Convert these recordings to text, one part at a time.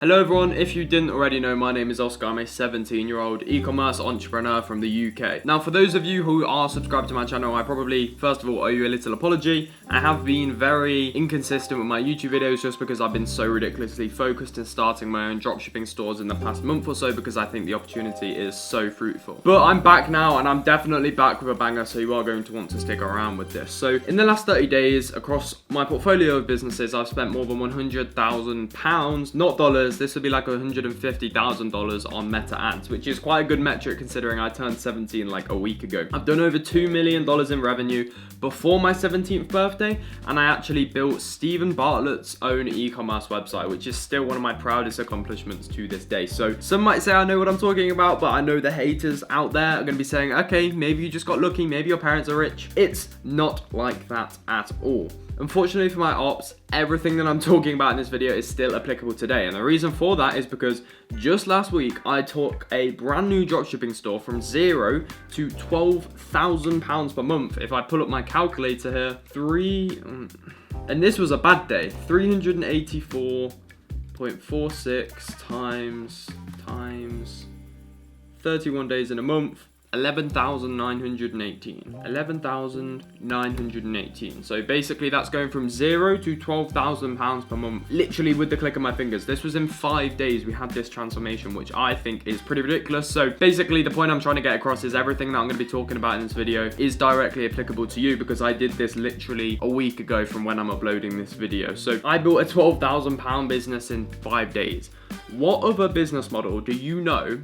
Hello everyone, if you didn't already know, my name is Oscar. I'm a 17-year-old e-commerce entrepreneur from the UK. Now, for those of you who are subscribed to my channel, I probably, first of all, owe you a little apology. I have been very inconsistent with my YouTube videos just because I've been so ridiculously focused in starting my own dropshipping stores in the past month or so because I think the opportunity is so fruitful. But I'm back now, and I'm definitely back with a banger, so you are going to want to stick around with this. So, in the last 30 days, across my portfolio of businesses, I've spent more than £100,000, not dollars. This would be like $150,000 on Meta ads, which is quite a good metric considering I turned 17 like a week ago. I've done over $2 million in revenue before my 17th birthday, and I actually built Stephen Bartlett's own e-commerce website, which is still one of my proudest accomplishments to this day. So some might say I know what I'm talking about, but I know the haters out there are going to be saying, okay, maybe you just got lucky, maybe your parents are rich. It's not like that at all. Unfortunately for my ops, everything that I'm talking about in this video is still applicable today. And the reason for that is because just last week, I took a brand new dropshipping store from zero to £12,000 per month. If I pull up my calculator here, and this was a bad day, 384.46 times 31 days in a month. 11,918. So basically that's going from zero to £12,000 per month, literally with the click of my fingers. This was in 5 days we had this transformation, which I think is pretty ridiculous. So basically the point I'm trying to get across is everything that I'm going to be talking about in this video is directly applicable to you because I did this literally a week ago from when I'm uploading this video. So I built a £12,000 business in 5 days. What other business model do you know?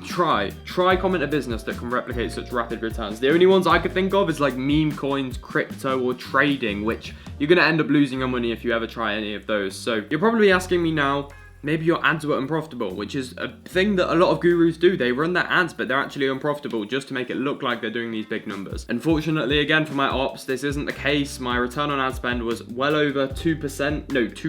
Try comment a business that can replicate such rapid returns. The only ones I could think of is like meme coins, crypto, or trading, which you're gonna end up losing your money if you ever try any of those. So you're probably asking me now, maybe your ads were unprofitable, which is a thing that a lot of gurus do. They run their ads, but they're actually unprofitable just to make it look like they're doing these big numbers. Unfortunately, again, for my ops, this isn't the case. My return on ad spend was well over 2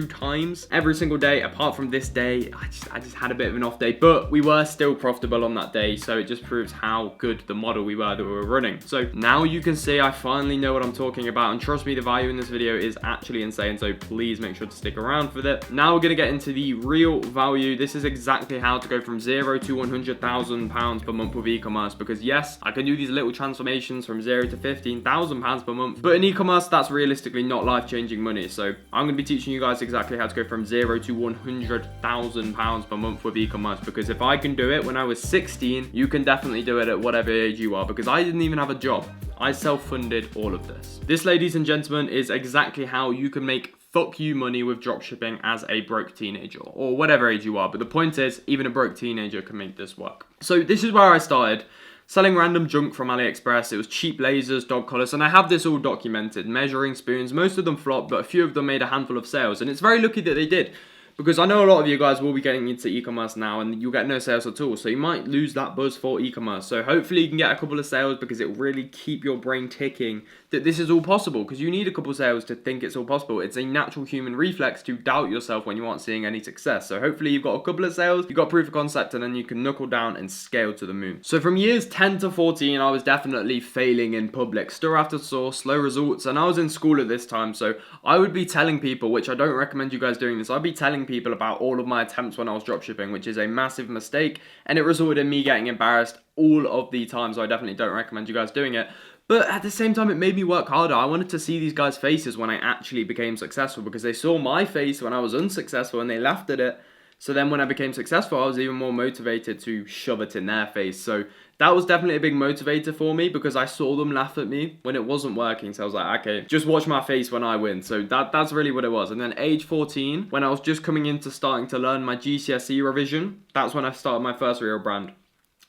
times every single day. Apart from this day, I just had a bit of an off day, but we were still profitable on that day. So it just proves how good the model we were that we were running. So now you can see I finally know what I'm talking about. And trust me, the value in this video is actually insane. So please make sure to stick around for that. Now we're gonna get into the real value. This is exactly how to go from zero to £100,000 per month with e-commerce, because yes, I can do these little transformations from zero to £15,000 per month, but in e-commerce that's realistically not life-changing money. So I'm going to be teaching you guys exactly how to go from zero to £100,000 per month with e-commerce, because if I can do it when I was 16, you can definitely do it at whatever age you are, because I didn't even have a job. I self-funded all of this. This, ladies and gentlemen, is exactly how you can make fuck you money with dropshipping as a broke teenager, or whatever age you are. But the point is, even a broke teenager can make this work. So this is where I started. Selling random junk from AliExpress. It was cheap lasers, dog collars, and I have this all documented. Measuring spoons, most of them flopped, but a few of them made a handful of sales. And it's very lucky that they did, because I know a lot of you guys will be getting into e-commerce now and you'll get no sales at all. So you might lose that buzz for e-commerce. So hopefully you can get a couple of sales, because it will really keep your brain ticking that this is all possible, because you need a couple of sales to think it's all possible. It's a natural human reflex to doubt yourself when you aren't seeing any success. So hopefully you've got a couple of sales, you've got proof of concept, and then you can knuckle down and scale to the moon. So from years 10 to 14, I was definitely failing in public. Store after store, slow results, and I was in school at this time. So I would be telling people, which I don't recommend you guys doing this, I'd be telling people about all of my attempts when I was dropshipping, which is a massive mistake, and it resulted in me getting embarrassed all of the time. So I definitely don't recommend you guys doing it. But at the same time, it made me work harder. I wanted to see these guys' faces when I actually became successful, because they saw my face when I was unsuccessful and they laughed at it. So then when I became successful, I was even more motivated to shove it in their face. So that was definitely a big motivator for me, because I saw them laugh at me when it wasn't working. So I was like, okay, just watch my face when I win. So that's really what it was. And then age 14, when I was just coming into starting to learn my GCSE revision, that's when I started my first real brand.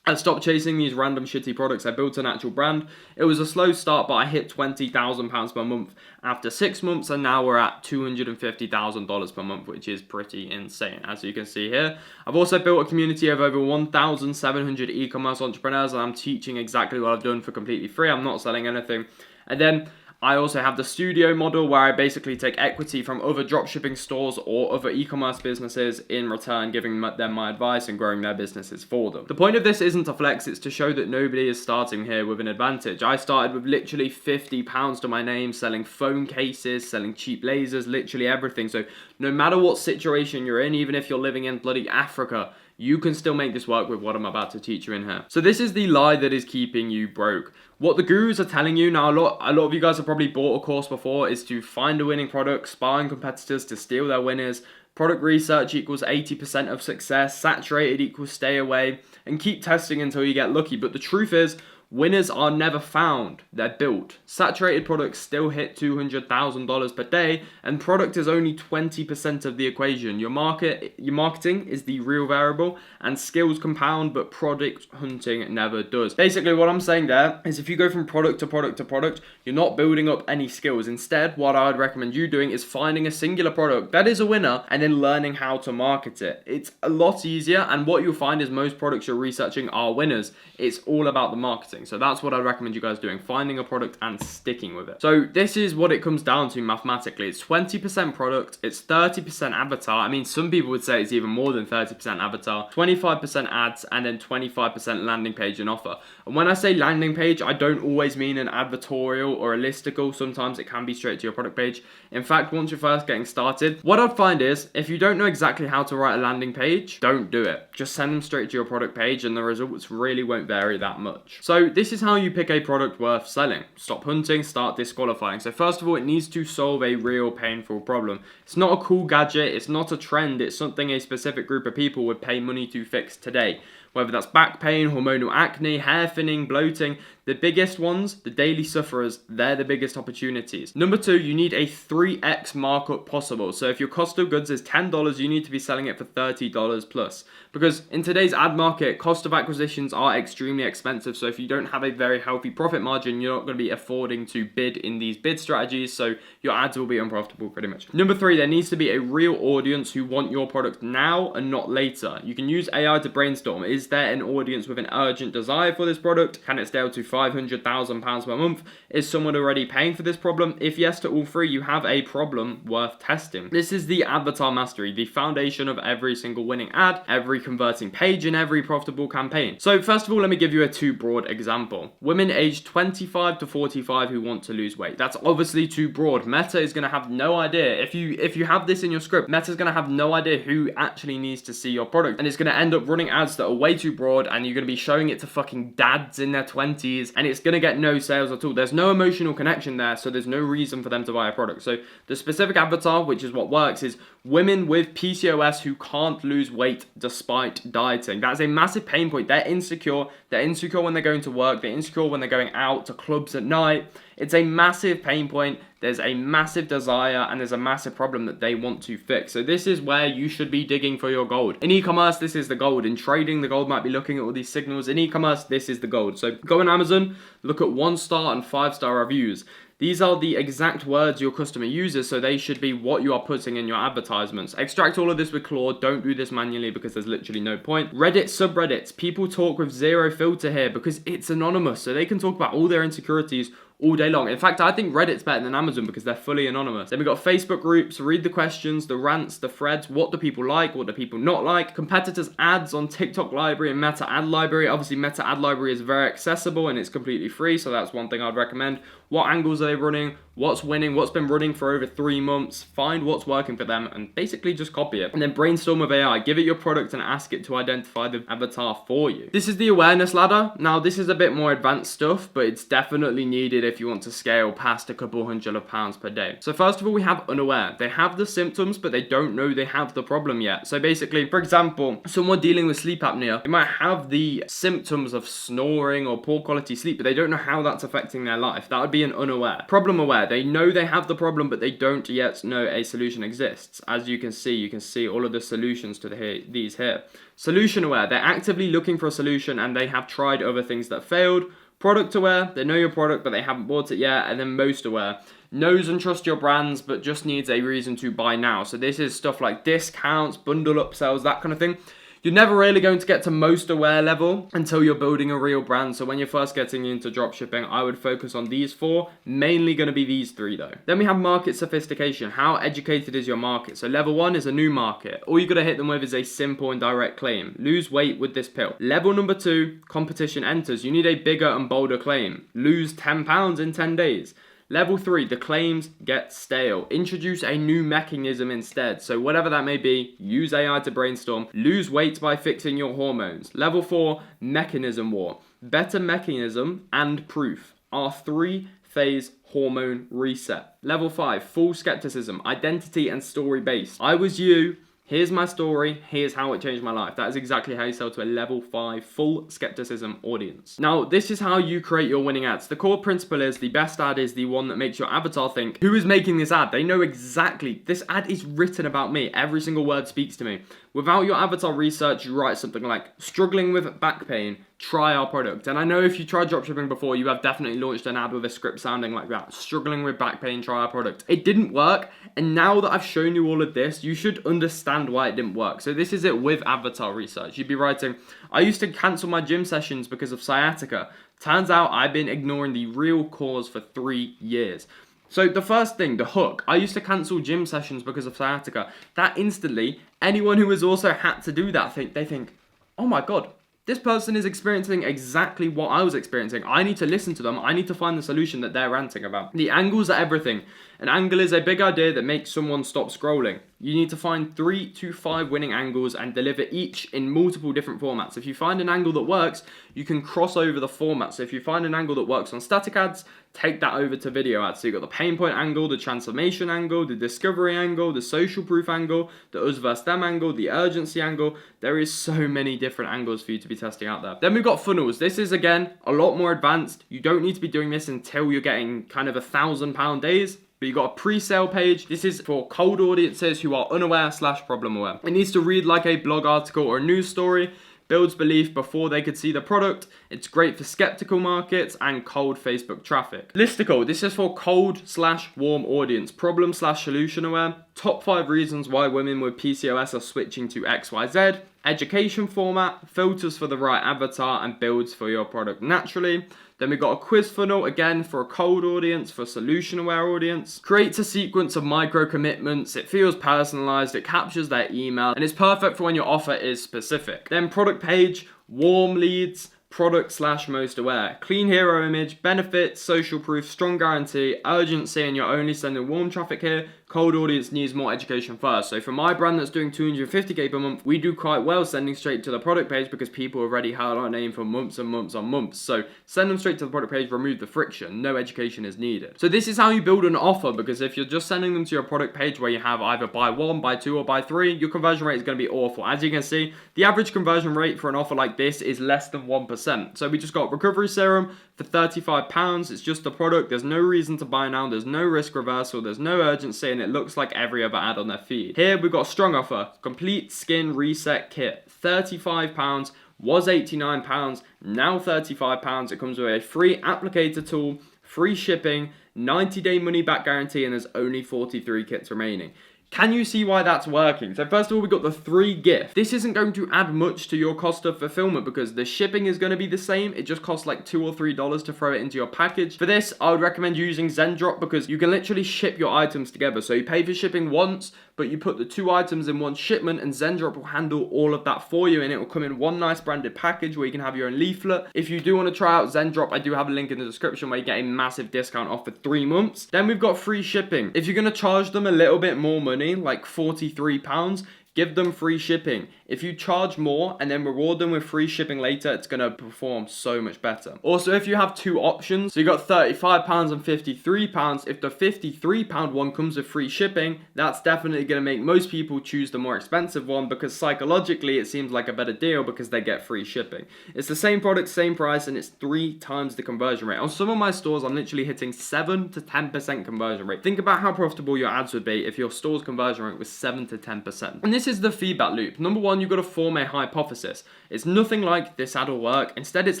I stopped chasing these random shitty products. I built an actual brand. It was a slow start, but I hit £20,000 per month after 6 months, and now we're at $250,000 per month, which is pretty insane, as you can see here. I've also built a community of over 1,700 e-commerce entrepreneurs, and I'm teaching exactly what I've done for completely free. I'm not selling anything. And then I also have the studio model, where I basically take equity from other dropshipping stores or other e-commerce businesses, in return giving them my advice and growing their businesses for them. The point of this isn't to flex, it's to show that nobody is starting here with an advantage. I started with literally £50 to my name, selling phone cases, selling cheap lasers, literally everything. So no matter what situation you're in, even if you're living in bloody Africa, you can still make this work with what I'm about to teach you in here. So this is the lie that is keeping you broke. What the gurus are telling you, now a lot of you guys have probably bought a course before, is to find a winning product, spy on competitors to steal their winners, product research equals 80% of success, saturated equals stay away, and keep testing until you get lucky. But the truth is, winners are never found, they're built. Saturated products still hit $200,000 per day, and product is only 20% of the equation. Your marketing is the real variable, and skills compound, but product hunting never does. Basically, what I'm saying there is if you go from product to product to product, you're not building up any skills. Instead, what I would recommend you doing is finding a singular product that is a winner, and then learning how to market it. It's a lot easier, and what you'll find is most products you're researching are winners. It's all about the marketing. So that's what I recommend you guys doing, finding a product and sticking with it. So this is what it comes down to mathematically. It's 20% product, it's 30% avatar. I mean, some people would say it's even more than 30% avatar, 25% ads, and then 25% landing page and offer. And when I say landing page, I don't always mean an advertorial or a listicle. Sometimes it can be straight to your product page. In fact, once you're first getting started, what I'd find is if you don't know exactly how to write a landing page, don't do it. Just send them straight to your product page and the results really won't vary that much. So this is how you pick a product worth selling. Stop hunting, start disqualifying. So first of all, it needs to solve a real painful problem. It's not a cool gadget, it's not a trend, it's something a specific group of people would pay money to fix today. Whether that's back pain, hormonal acne, hair thinning, bloating, the biggest ones, the daily sufferers, they're the biggest opportunities. Number 2, you need a 3x markup possible. So if your cost of goods is $10, you need to be selling it for $30 plus. Because in today's ad market, cost of acquisitions are extremely expensive. So if you don't have a very healthy profit margin, you're not going to be affording to bid in these bid strategies. So your ads will be unprofitable pretty much. Number 3, there needs to be a real audience who want your product now and not later. You can use AI to brainstorm. Is there an audience with an urgent desire for this product? Can it scale to £500,000 per month? Is someone already paying for this problem? If yes to all 3, you have a problem worth testing. This is the avatar mastery, the foundation of every single winning ad, every converting page, and every profitable campaign. So first of all, let me give you a too broad example. Women aged 25 to 45 who want to lose weight. That's obviously too broad. Meta is going to have no idea. If you have this in your script, Meta's going to have no idea who actually needs to see your product, and it's going to end up running ads that are way too broad, and you're going to be showing it to fucking dads in their 20s, and it's going to get no sales at all. There's no emotional connection there, so there's no reason for them to buy a product. So the specific avatar, which is what works, is women with PCOS who can't lose weight despite dieting. That's a massive pain point. They're insecure. They're insecure when they're going to work. They're insecure when they're going out to clubs at night. It's a massive pain point. There's a massive desire and there's a massive problem that they want to fix. So this is where you should be digging for your gold. In e-commerce, this is the gold. In trading, the gold might be looking at all these signals. In e-commerce, this is the gold. So go on Amazon, look at 1-star and 5-star reviews. These are the exact words your customer uses, so they should be what you are putting in your advertisements. Extract all of this with Claude. Don't do this manually because there's literally no point. Reddit subreddits. People talk with zero filter here because it's anonymous, so they can talk about all their insecurities all day long. In fact, I think Reddit's better than Amazon because they're fully anonymous. Then we've got Facebook groups, read the questions, the rants, the threads, what do people like, what do people not like, competitors' ads on TikTok library and Meta ad library. Obviously, Meta ad library is very accessible and it's completely free, so that's one thing I'd recommend. What angles are they running? What's winning? What's been running for over 3 months? Find what's working for them and basically just copy it. And then brainstorm with AI. Give it your product and ask it to identify the avatar for you. This is the awareness ladder. Now, this is a bit more advanced stuff, but it's definitely needed if you want to scale past a couple hundred of pounds per day. So first of all, we have unaware. They have the symptoms, but they don't know they have the problem yet. So basically, for example, someone dealing with sleep apnea, they might have the symptoms of snoring or poor quality sleep, but they don't know how that's affecting their life. That would be an unaware. Problem aware. They know they have the problem, but they don't yet know a solution exists. As you can see all of the solutions to these here. Solution aware. They're actively looking for a solution and they have tried other things that failed. Product aware. They know your product, but they haven't bought it yet. And then most aware. Knows and trusts your brands, but just needs a reason to buy now. So this is stuff like discounts, bundle upsells, that kind of thing. You're never really going to get to most aware level until you're building a real brand. So when you're first getting into dropshipping, I would focus on these 4, mainly going to be these 3 though. Then we have market sophistication. How educated is your market? So level 1 is a new market. All you got to hit them with is a simple and direct claim. Lose weight with this pill. Level number 2, competition enters. You need a bigger and bolder claim. Lose 10 pounds in 10 days. Level 3, the claims get stale. Introduce a new mechanism instead. So whatever that may be, use AI to brainstorm. Lose weight by fixing your hormones. Level 4, mechanism war. Better mechanism and proof. Our 3-phase hormone reset. Level 5, full skepticism, identity and story based. I was you. Here's my story, here's how it changed my life. That is exactly how you sell to a level 5 full skepticism audience. Now, this is how you create your winning ads. The core principle is the best ad is the one that makes your avatar think, who is making this ad? They know exactly, this ad is written about me. Every single word speaks to me. Without your avatar research, you write something like, struggling with back pain, try our product. And I know if you tried dropshipping before, you have definitely launched an ad with a script sounding like that. Struggling with back pain, try our product. It didn't work. And now that I've shown you all of this, you should understand why it didn't work. So this is it with avatar research. You'd be writing, I used to cancel my gym sessions because of sciatica. Turns out I've been ignoring the real cause for 3 years. So the first thing, the hook, I used to cancel gym sessions because of sciatica. That instantly, anyone who has also had to do that, they think, oh my God, this person is experiencing exactly what I was experiencing. I need to listen to them. I need to find the solution that they're ranting about. The angles are everything. An angle is a big idea that makes someone stop scrolling. You need to find 3 to 5 winning angles and deliver each in multiple different formats. If you find an angle that works, you can cross over the format. So if you find an angle that works on static ads, take that over to video ads. So you've got the pain point angle, the transformation angle, the discovery angle, the social proof angle, the us versus them angle, the urgency angle. There is so many different angles for you to be testing out there. Then we've got funnels. This is, again, a lot more advanced. You don't need to be doing this until you're getting kind of £1,000 days. But you've got a pre-sale page. This is for cold audiences who are unaware/problem aware. It needs to read like a blog article or a news story. Builds belief before they could see the product. It's great for skeptical markets and cold Facebook traffic. Listicle, this is for cold/warm audience. Problem/solution aware. Top 5 reasons why women with PCOS are switching to XYZ. Education format, filters for the right avatar and builds for your product naturally. Then we've got a quiz funnel, again for a cold audience, for a solution aware audience. Creates a sequence of micro commitments, it feels personalized, it captures their email, and it's perfect for when your offer is specific. Then product page, warm leads, product/most aware. Clean hero image, benefits, social proof, strong guarantee, urgency, and you're only sending warm traffic here. Cold audience needs more education first. So for my brand that's doing 250k per month, we do quite well sending straight to the product page because people already heard our name for months and months on months. So send them straight to the product page, remove the friction. No education is needed. So this is how you build an offer, because if you're just sending them to your product page where you have either buy 1, buy 2, or buy 3, your conversion rate is going to be awful. As you can see, the average conversion rate for an offer like this is less than 1%. So we just got recovery serum for £35. It's just a product. There's no reason to buy now. There's no risk reversal. There's no urgency, and it looks like every other ad on their feed. Here we've got a strong offer. Complete skin reset kit. £35. Was £89. Now £35. It comes with a free applicator tool, free shipping, 90-day money back guarantee, and there's only 43 kits remaining. Can you see why that's working? So first of all, we've got the 3 gift. This isn't going to add much to your cost of fulfillment because the shipping is going to be the same. It just costs like $2 or $3 to throw it into your package. For this, I would recommend using Zendrop because you can literally ship your items together. So you pay for shipping once, but you put the 2 items in one shipment and Zendrop will handle all of that for you, and it will come in one nice branded package where you can have your own leaflet. If you do want to try out Zendrop, I do have a link in the description where you get a massive discount off for 3 months. Then we've got free shipping. If you're going to charge them a little bit more money, like £43, give them free shipping. If you charge more and then reward them with free shipping later, it's going to perform so much better. Also, if you have 2 options, so you got £35 and £53, if the £53 one comes with free shipping, that's definitely going to make most people choose the more expensive one because psychologically it seems like a better deal because they get free shipping. It's the same product, same price, and it's 3 times the conversion rate. On some of my stores, I'm literally hitting 7 to 10% conversion rate. Think about how profitable your ads would be if your store's conversion rate was 7 to 10%. And this is the feedback loop. Number 1, you've got to form a hypothesis. It's nothing like this ad will work. Instead, it's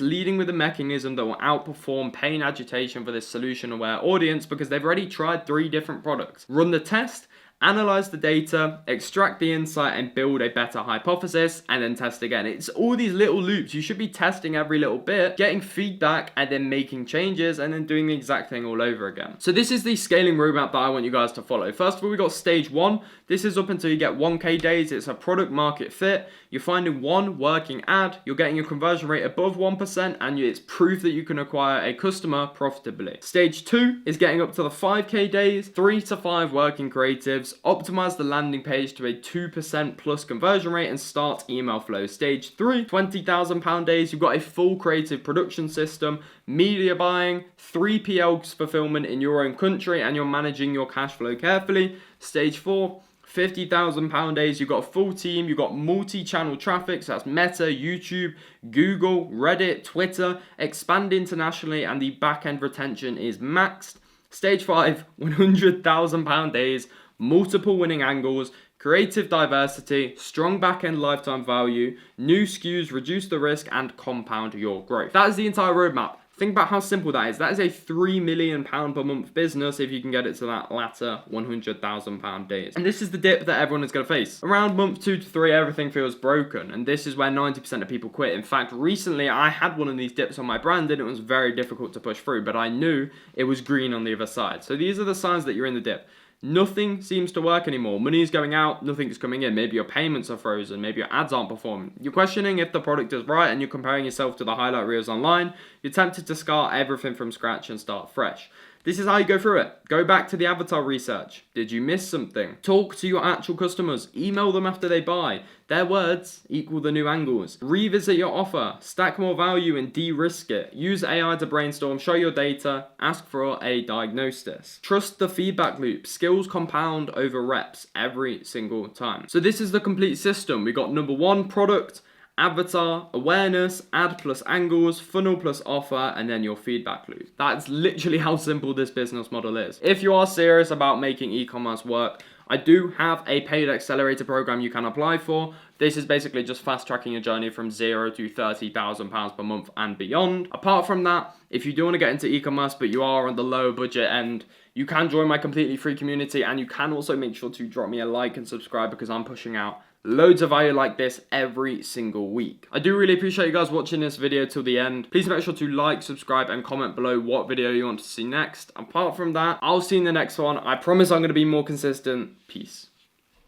leading with a mechanism that will outperform pain agitation for this solution-aware audience because they've already tried 3 different products. Run the test analyze the data, extract the insight, and build a better hypothesis, and then test again. It's all these little loops. You should be testing every little bit, getting feedback, and then making changes, and then doing the exact thing all over again. So this is the scaling roadmap that I want you guys to follow. First of all, we got stage 1. This is up until you get 1K days. It's a product market fit. You're finding one working ad, you're getting your conversion rate above 1%, and it's proof that you can acquire a customer profitably. Stage 2 is getting up to the 5K days, 3 to 5 working creatives, optimize the landing page to a 2% plus conversion rate, and start email flow. Stage 3, £20,000 days, you've got a full creative production system, media buying, 3PL fulfillment in your own country, and you're managing your cash flow carefully. Stage 4, £50,000 days, you've got a full team, you've got multi-channel traffic, so that's Meta, YouTube, Google, Reddit, Twitter, expand internationally, and the back-end retention is maxed. Stage 5, £100,000 days, multiple winning angles, creative diversity, strong back-end lifetime value, new SKUs, reduce the risk, and compound your growth. That is the entire roadmap. Think about how simple that is. That is a £3 million per month business if you can get it to that latter £100,000 days. And this is the dip that everyone is going to face. Around month 2 to 3, everything feels broken. And this is where 90% of people quit. In fact, recently I had one of these dips on my brand and it was very difficult to push through, but I knew it was green on the other side. So these are the signs that you're in the dip. Nothing seems to work anymore. Money is going out, nothing's coming in. Maybe your payments are frozen, maybe your ads aren't performing. You're questioning if the product is right and you're comparing yourself to the highlight reels online. You're tempted to start everything from scratch and start fresh. This is how you go through it. Go back to the avatar research. Did you miss something? Talk to your actual customers. Email them after they buy. Their words equal the new angles. Revisit your offer. Stack more value and de-risk it. Use AI to brainstorm. Show your data. Ask for a diagnosis. Trust the feedback loop. Skills compound over reps every single time. So this is the complete system. We got number 1, product, avatar, awareness, ad plus angles, funnel plus offer, and then your feedback loop. That's literally how simple this business model is. If you are serious about making e-commerce work, I do have a paid accelerator program you can apply for. This is basically just fast tracking your journey from 0 to £30,000 per month and beyond. Apart from that, if you do want to get into e-commerce but you are on the lower budget end, you can join my completely free community, and you can also make sure to drop me a like and subscribe because I'm pushing out loads of value like this every single week. I do really appreciate you guys watching this video till the end. Please make sure to like, subscribe, and comment below what video you want to see next. Apart from that, I'll see you in the next one. I promise I'm going to be more consistent. Peace.